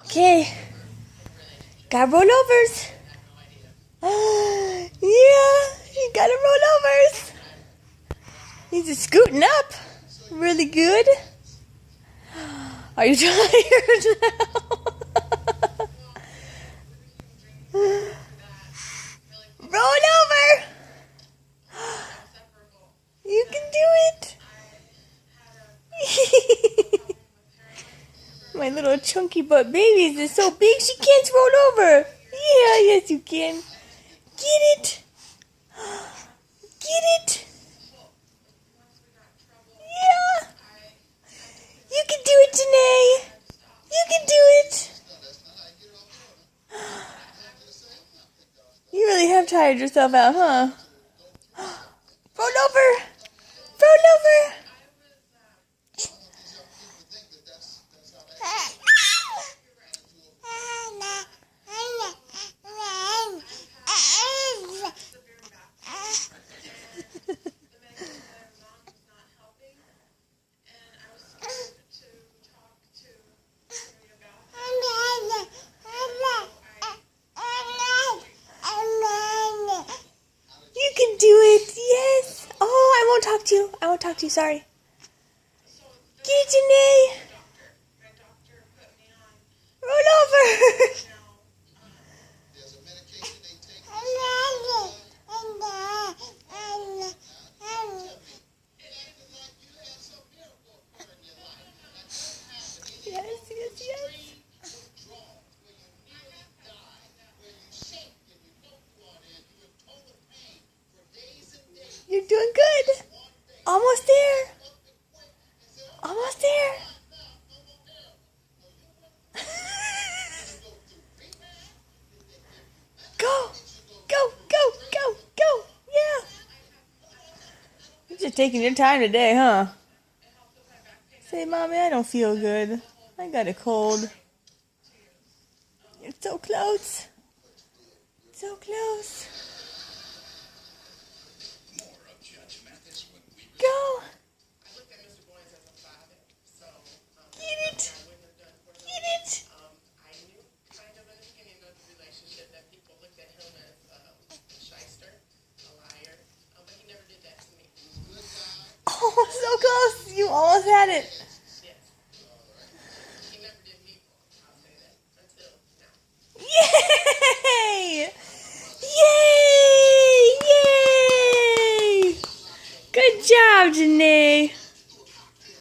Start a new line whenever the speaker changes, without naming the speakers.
Okay. Got rollovers. Yeah, you got rollovers. He's just scooting up. Really good. Are you tired now? Roll over. You can do it. My little chunky butt baby is so big she can't roll over. Yeah, yes you can. Get it. Get it. Yeah. You can do it, Janae. You can do it. You really have tired yourself out, huh? Roll over. Roll over. You can do it. Yes. Oh, I won't talk to you. I won't talk to you. Sorry. Get it, Janae. Roll over. Yes, yes, yes. You're doing good. Almost there. Almost there. Go. Go, go, go, go. Yeah. You're just taking your time today, huh? Say, Mommy, I don't feel good. I got a cold. You're so close. So close. Go. Get it. Get it. Oh, so close. You almost had it. Yay! Yay! Yay! Good job, Janae.